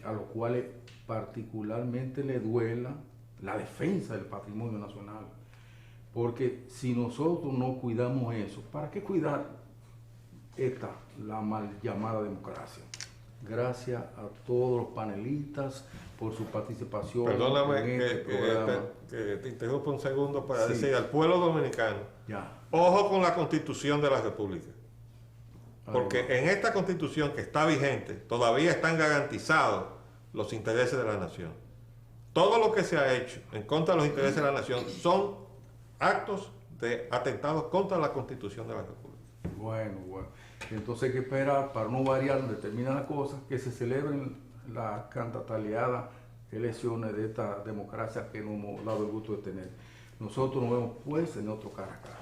Speaker 1: a los cuales particularmente le duela la defensa del patrimonio nacional. Porque si nosotros no cuidamos eso, ¿para qué cuidar la mal llamada democracia? Gracias a todos los panelistas por su participación.
Speaker 3: Perdóname
Speaker 1: en este programa.
Speaker 3: que te interrumpa un segundo para
Speaker 1: Sí.
Speaker 3: decir al pueblo dominicano, ojo con la Constitución de la República. Porque en esta Constitución que está vigente todavía están garantizados los intereses de la nación. Todo lo que se ha hecho en contra de los intereses de la nación son actos de atentados contra la Constitución de la República.
Speaker 1: Bueno. Entonces hay que esperar, para no variar determinadas cosas, que se celebren las cantataleadas elecciones de esta democracia que nos hemos dado el gusto de tener. Nosotros nos vemos pues en otro cara a cara.